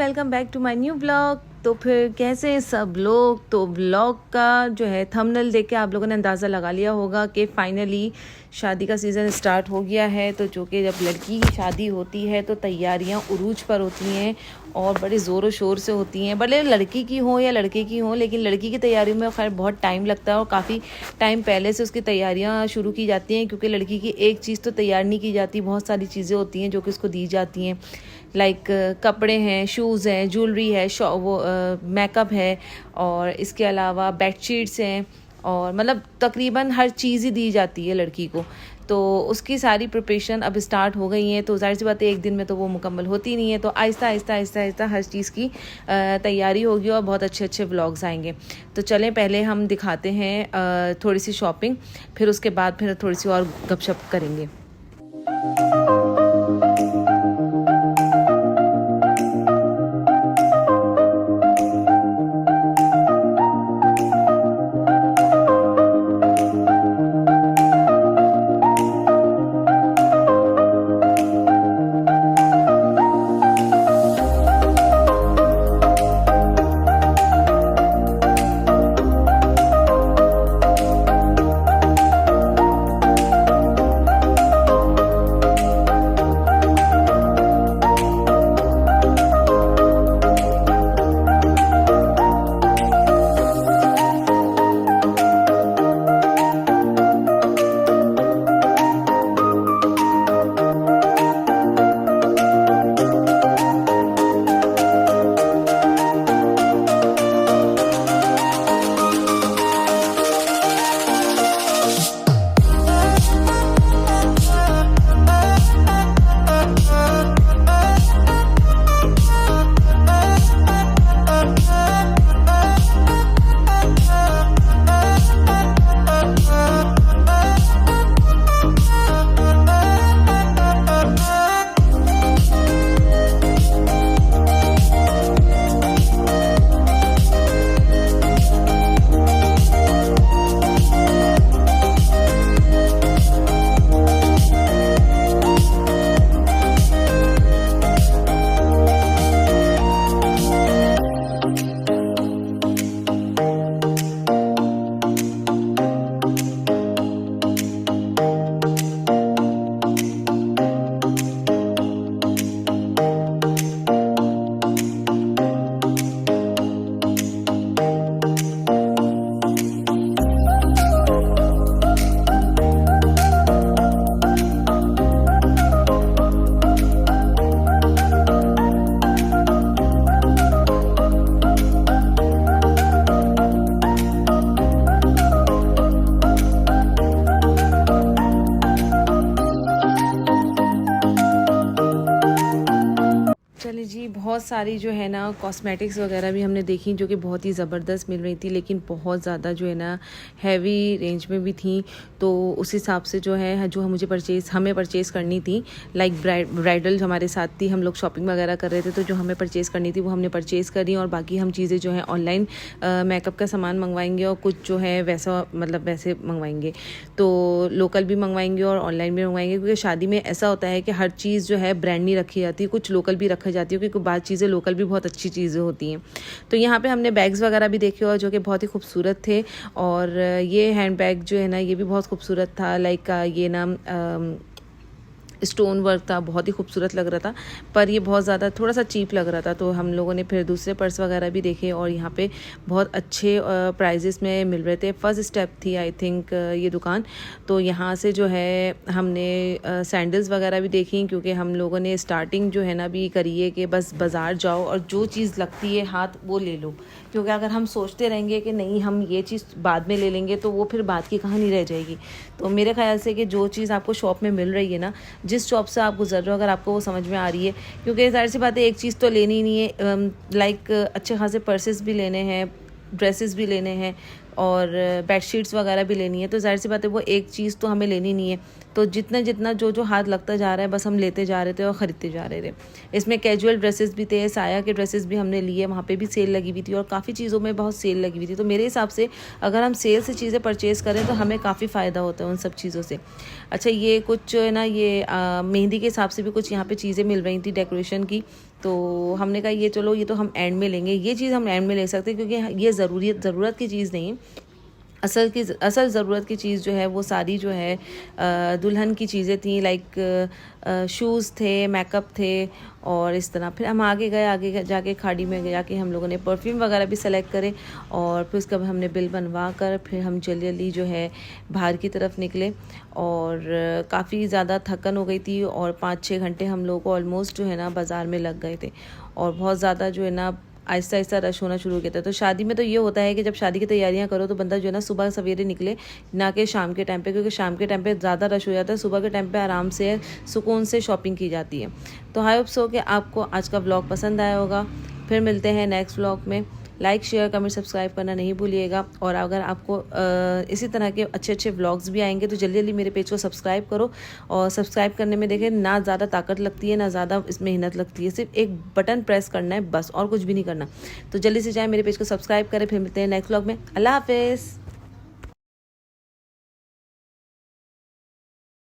Welcome back to my new blog. तो फिर कैसे सब लोग, तो ब्लॉग का जो है थंबनेल देख के आप लोगों ने अंदाज़ा लगा लिया होगा कि फाइनली शादी का सीज़न स्टार्ट हो गया है। तो जो कि जब लड़की की शादी होती है तो तैयारियां उरूज पर होती हैं और बड़े ज़ोरों शोर से होती हैं, भले लड़की की हो या लड़के की हो, लेकिन लड़की की तैयारियों में खैर बहुत टाइम लगता है और काफ़ी टाइम पहले से उसकी तैयारियां शुरू की जाती हैं, क्योंकि लड़की की एक चीज़ तो तैयार नहीं की जाती, बहुत सारी चीज़ें होती हैं जो कि उसको दी जाती हैं। लाइक कपड़े हैं, शूज़ हैं, ज्वेलरी है, मेकअप है और इसके अलावा बेडशीट्स हैं और मतलब तकरीबन हर चीज़ ही दी जाती है लड़की को। तो उसकी सारी प्रिपरेशन अब स्टार्ट हो गई हैं। तो जाहिर सी बात है एक दिन में तो वो मुकम्मल होती नहीं है, तो आहिस्ता आहिस्ता आहिस्ता आहिस्ता हर चीज़ की तैयारी होगी और बहुत अच्छे अच्छे व्लॉग्स आएंगे। तो चलें पहले हम दिखाते हैं थोड़ी सी शॉपिंग, फिर उसके बाद फिर थोड़ी सी और गपशप करेंगे। चलिए जी, बहुत सारी जो है ना कॉस्मेटिक्स वगैरह भी हमने देखी जो कि बहुत ही ज़बरदस्त मिल रही थी, लेकिन बहुत ज़्यादा जो है ना हैवी रेंज में भी थी। तो उस हिसाब से जो है जो मुझे हमें परचेज़ करनी थी, लाइक ब्राइडल हमारे साथ थी, हम लोग शॉपिंग वगैरह कर रहे थे, तो जो हमें परचेज़ करनी थी वो हमने परचेज़ करी और बाकी हम चीज़ें जो है ऑनलाइन मेकअप का सामान मंगवाएंगे और कुछ जो है वैसा मतलब वैसे मंगवाएंगे, तो लोकल भी मंगवाएंगे और ऑनलाइन भी मंगवाएंगे, क्योंकि शादी में ऐसा होता है कि हर चीज़ जो है ब्रांड नहीं रखी जाती, कुछ लोकल भी रखी जाती है, क्योंकि बाद चीज़ें लोकल भी बहुत अच्छी चीज़ें होती हैं। तो यहाँ पे हमने बैग्स वगैरह भी देखे और जो कि बहुत ही खूबसूरत थे, और ये हैंड बैग जो है ना ये भी बहुत खूबसूरत था, लाइक ये ना स्टोन वर्क था, बहुत ही खूबसूरत लग रहा था, पर ये बहुत ज़्यादा थोड़ा सा चीप लग रहा था। तो हम लोगों ने फिर दूसरे पर्स वगैरह भी देखे और यहाँ पे बहुत अच्छे प्राइजेस में मिल रहे थे। फर्स्ट स्टेप थी आई थिंक ये दुकान, तो यहाँ से जो है हमने सैंडल्स वगैरह भी देखी, क्योंकि हम लोगों ने स्टार्टिंग जो है ना भी करी है कि बस बाज़ार जाओ और जो चीज़ लगती है हाथ वो ले लो, क्योंकि अगर हम सोचते रहेंगे कि नहीं हम ये चीज़ बाद में ले लेंगे तो वो फिर बात की कहानी रह जाएगी। तो मेरे ख्याल से कि जो चीज़ आपको शॉप में मिल रही है ना, जिस शॉप से आप गुजर रहे हो, अगर आपको वो समझ में आ रही है, क्योंकि जाहिर सी बात है एक चीज़ तो लेनी ही नहीं है, लाइक अच्छे खासे पर्सेस भी लेने हैं, ड्रेसेस भी लेने हैं, और बेडशीट्स वगैरह भी लेनी है। तो ज़ाहिर सी बात है वो एक चीज़ तो हमें लेनी नहीं है, तो जितना जितना जो जो हाथ लगता जा रहा है बस हम लेते जा रहे थे और ख़रीदते जा रहे थे। इसमें कैजुअल ड्रेसेस भी थे, साया के ड्रेसेस भी हमने लिए, वहाँ पे भी सेल लगी हुई थी और काफ़ी चीज़ों में बहुत सेल लगी हुई थी। तो मेरे हिसाब से अगर हम सेल से चीज़ें परचेज़ करें तो हमें काफ़ी फ़ायदा होता है उन सब चीज़ों से। अच्छा, ये कुछ है ना, ये मेहंदी के हिसाब से भी कुछ यहाँ पे चीज़ें मिल रही थी डेकोरेशन की, तो हमने कहा ये चलो ये तो हम एंड में लेंगे, ये चीज़ हम एंड में ले सकते हैं क्योंकि ये ज़रूरत की चीज़ नहीं। असल ज़रूरत की चीज़ जो है वो सारी जो है दुल्हन की चीज़ें थी, लाइक शूज़ थे, मेकअप थे और इस तरह। फिर हम आगे जाके खाड़ी में जाके हम लोगों ने परफ्यूम वगैरह भी सेलेक्ट करे और फिर उसके बाद हमने बिल बनवा कर फिर हम जल्दी जो है बाहर की तरफ निकले। और काफ़ी ज़्यादा थकन हो गई थी और 5-6 घंटे हम लोगों को ऑलमोस्ट जो है ना बाज़ार में लग गए थे और बहुत ज़्यादा जो है ना आहिस्ता आहिस्ता रश होना शुरू हो गया था। तो शादी में तो ये होता है कि जब शादी की तैयारियां करो तो बंदा जो है ना सुबह सवेरे निकले, ना कि शाम के टाइम पे, क्योंकि शाम के टाइम पे ज़्यादा रश हो जाता है, सुबह के टाइम पे आराम से सुकून से शॉपिंग की जाती है। तो आई होप सो कि आपको आज का व्लॉग पसंद आया होगा। फिर मिलते हैं नेक्स्ट व्लॉग में। लाइक, शेयर, कमेंट, सब्सक्राइब करना नहीं भूलिएगा। और अगर आपको इसी तरह के अच्छे अच्छे व्लॉग्स भी आएंगे तो जल्दी जल्दी मेरे पेज को सब्सक्राइब करो। और सब्सक्राइब करने में देखें ना ज़्यादा ताकत लगती है ना ज़्यादा इसमें मेहनत लगती है, सिर्फ एक बटन प्रेस करना है बस, और कुछ भी नहीं करना। तो जल्दी से जाएँ मेरे पेज को सब्सक्राइब करें। फिर मिलते हैं नेक्स्ट व्लॉग में। अल्लाह हाफिज़।